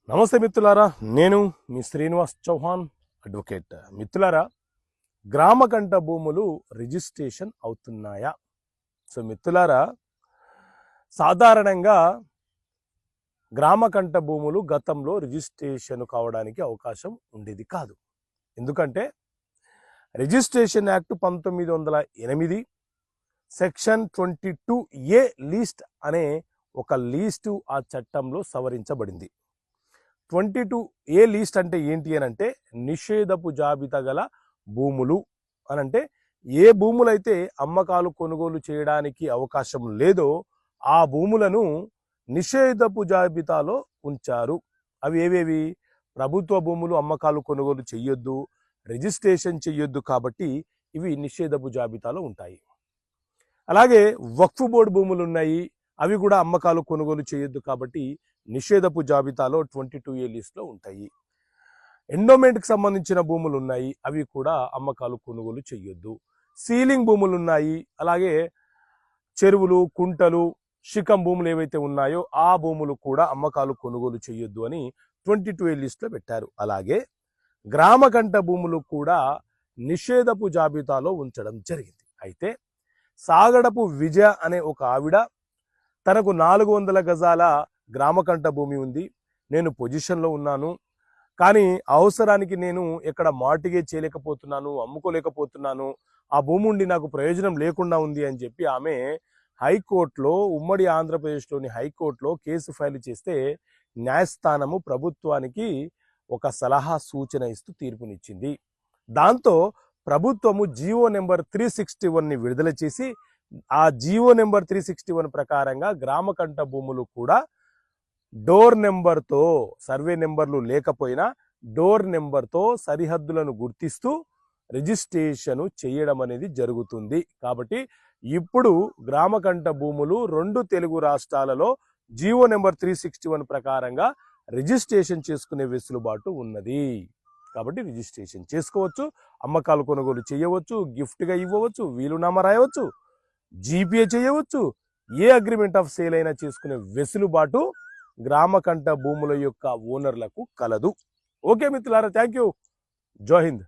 నమస్తే మిత్రులారా, నేను మీ శ్రీనివాస్ చౌహాన్ అడ్వకేట్. మిత్రులారా, గ్రామకంఠ భూములు రిజిస్ట్రేషన్ అవుతున్నాయా? సో మిత్రులారా, సాధారణంగా గ్రామకంఠ భూములు గతంలో రిజిస్ట్రేషన్ కావడానికి అవకాశం ఉండేది కాదు. ఎందుకంటే registration act 1908 section 22A least అనే ఒక లీస్టు ఆ చట్టంలో సవరించబడింది. 22A లీస్ట్ అంటే ఏంటి అని అంటే నిషేధపు జాబితా గల భూములు అని అంటే ఏ భూములైతే అమ్మకాలు కొనుగోలు చేయడానికి అవకాశం లేదో ఆ భూములను నిషేధపు జాబితాలో ఉంచారు. అవి ఏవేవి? ప్రభుత్వ భూములు అమ్మకాలు కొనుగోలు చెయ్యొద్దు, రిజిస్ట్రేషన్ చెయ్యొద్దు, కాబట్టి ఇవి నిషేధపు జాబితాలో ఉంటాయి. అలాగే వక్ఫ్ బోర్డు భూములు ఉన్నాయి, అవి కూడా అమ్మకాలు కొనుగోలు చేయొద్దు, కాబట్టి నిషేధపు జాబితాలో 22A లిస్ట్లో ఉంటాయి. ఎండోమెంట్కి సంబంధించిన భూములు ఉన్నాయి, అవి కూడా అమ్మకాలు కొనుగోలు చేయొద్దు. సీలింగ్ భూములు ఉన్నాయి, అలాగే చెరువులు, కుంటలు, శిఖం భూములు ఏవైతే ఉన్నాయో ఆ భూములు కూడా అమ్మకాలు కొనుగోలు చేయొద్దు అని 22A లిస్ట్లో పెట్టారు. అలాగే గ్రామకంఠ భూములు కూడా నిషేధపు జాబితాలో ఉంచడం జరిగింది. అయితే సాగడపు విజయ అనే ఒక ఆవిడ తనకు 400 గజాల గ్రామకంఠ భూమి ఉంది, నేను పొజిషన్లో ఉన్నాను, కానీ అవసరానికి నేను ఎక్కడ మార్టిగేజ్ చేయలేకపోతున్నాను, అమ్ముకోలేకపోతున్నాను, ఆ భూమి ఉండి నాకు ప్రయోజనం లేకుండా ఉంది అని చెప్పి ఆమె హైకోర్టులో, ఉమ్మడి ఆంధ్రప్రదేశ్లోని హైకోర్టులో కేసు ఫైల్ చేస్తే న్యాయస్థానము ప్రభుత్వానికి ఒక సలహా సూచన ఇస్తూ తీర్పునిచ్చింది. దాంతో ప్రభుత్వము జీవో నెంబర్ 361ని విడుదల చేసి ఆ జీవో నెంబర్ 361 ప్రకారంగా గ్రామకంఠ భూములు కూడా డోర్ నెంబర్తో, సర్వే నెంబర్లు లేకపోయినా డోర్ నెంబర్తో సరిహద్దులను గుర్తిస్తూ రిజిస్ట్రేషన్ చేయడం అనేది జరుగుతుంది. కాబట్టి ఇప్పుడు గ్రామకంఠ భూములు 2 తెలుగు రాష్ట్రాలలో జీవో నెంబర్ 361 ప్రకారంగా రిజిస్ట్రేషన్ చేసుకునే వెసులుబాటు ఉన్నది. కాబట్టి రిజిస్ట్రేషన్ చేసుకోవచ్చు, అమ్మకాలు కొనుగోలు చేయవచ్చు, గిఫ్ట్గా ఇవ్వవచ్చు, వీలునామా రాయవచ్చు, జీపీఏ చేయవచ్చు, ఏ అగ్రిమెంట్ ఆఫ్ సేల్ అయినా చేసుకునే వెసులుబాటు గ్రామకంఠ భూముల యొక్క ఓనర్లకు కలదు. ఓకే మిత్రులారా, థ్యాంక్ యూ. జై హింద్.